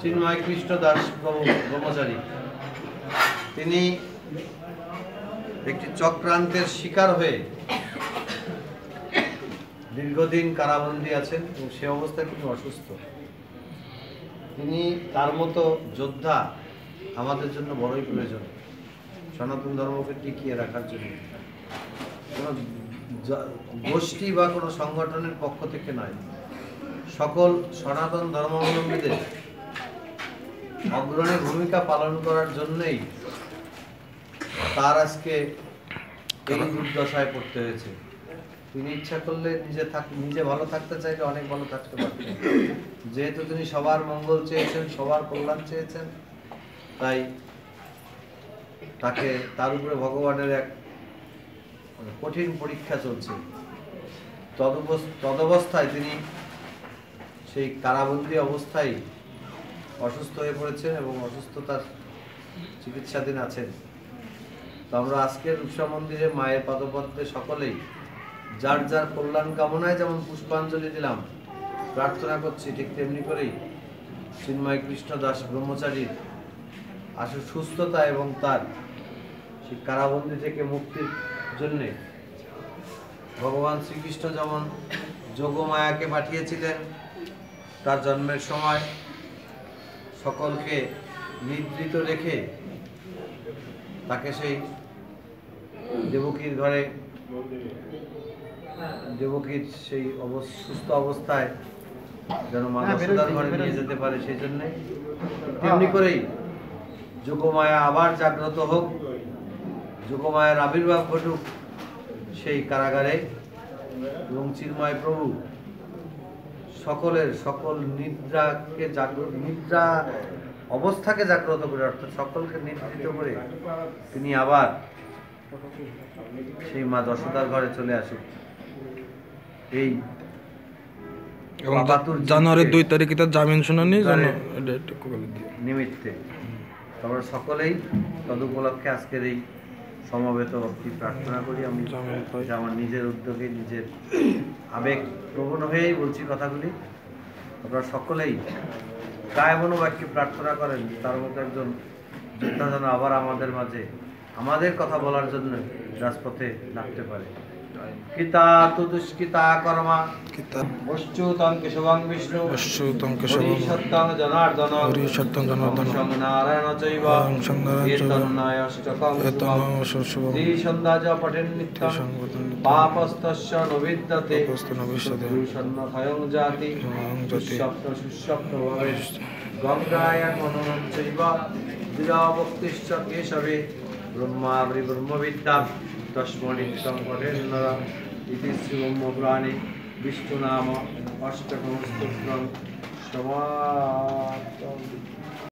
চিন্ময় কৃষ্ণ দাস ব্রহ্মচারী। তিনি একটি চক্রান্তের শিকার হয়ে দীর্ঘদিন কারাবন্দী আছেন এবং সে অবস্থায় তিনি অসুস্থ। তিনি তার মতো যোদ্ধা আমাদের জন্য বড়ই প্রয়োজন, সনাতন ধর্মকে টিকিয়ে রাখার জন্য। কোনো গোষ্ঠী বা কোনো সংগঠনের পক্ষ থেকে নয়, সকল সনাতন ধর্মাবলম্বীদের অগ্রণী ভূমিকা পালন করার জন্যই তার আজকে এই দুর্দশায় পড়তে হয়েছে। তিনি ইচ্ছা করলে নিজে ভালো থাকতে চাইলে অনেক ভালো থাকতে পারতেন। যেহেতু তিনি সবার মঙ্গল চেয়েছেন, সবার কল্যাণ চেয়েছেন, তাই তার উপরে ভগবানের এক কঠিন পরীক্ষা চলছে। তদবস্থায় তিনি সেই কারাবন্দী অবস্থায় অসুস্থ হয়ে পড়েছেন এবং অসুস্থতার চিকিৎসাধীন আছেন। তো আমরা আজকের রূপসা মন্দিরে মায়ের পাদপদ্মে সকলেই যার যার কল্যাণ কামনায় যেমন পুষ্পাঞ্জলি দিলাম, প্রার্থনা করছি, ঠিক তেমনি করেই চিন্ময় কৃষ্ণ দাস ব্রহ্মচারীর সুস্থতা এবং তার সেই কারাবন্দী থেকে মুক্তির জন্যে ভগবান শ্রীকৃষ্ণ যেমন যোগমায়াকে পাঠিয়েছিলেন তার জন্মের সময় সকলকে নিদ্রিত রেখে তাকে সেই দেবকীর ঘরে, দেবকীর সেই সুস্থ অবস্থায় যেন মা যশোদার ঘরে নিয়ে যেতে পারে, সেই জন্যে তেমনি করেই যোগমায়া আবার জাগ্রত হোক, যোগমায়ার আবির্ভাব ঘটুক সেই কারাগারে, এবং চিন্ময় প্রভু সকল নিদ্রা অবস্থাকে জাগ্রত করে, অর্থাৎ সকলকে নিদ্রিত করে তিনি আবার সেই মা যশোদার ঘরে চলে আসুক। এই জানুয়ারির 2 তারিখে তার জামিন শুনানি নিমিত্তে আমরা সকলেই তদুপলক্ষে আজকের এই সমবেত ভক্তি প্রার্থনা করি। আমি আমার নিজের উদ্যোগে, নিজের আবেগ প্রবণ হয়েই বলছি কথাগুলি। আপনারা সকলেই কায় মনোবাক্যে প্রার্থনা করেন তার মতো একজন যোদ্ধা যেন আবার আমাদের মাঝে আমাদের কথা বলার জন্য রাজপথে নামতে পারে। কিতা তু দুষ্কৃতা কর্মা বশ্চুতং কেশবং বিষ্ণু হরিসত্যং জনার্দন নারায়ণ চৈব এতন্নায়ষ্টকং দ্বিসন্ধ্যা চ পঠেন নিত্যং পাপস্তস্য নবিদ্যতে দুষণ্যক্ষয়ং জাতি সুস্বপ্ন ভবেৎ গঙ্গায়াং মননং চৈব দৃঢ়ভক্তিশ্চ কেশবে ব্রহ্মাবৃ ব্রহ্মবিদ্যা তস্মনিত্যং পঠেন্নর ইতি শ্রীব্রহ্মপুরাণে বিষ্ণুনাম অষ্টকং স্তোত্রং সমাপ্তম।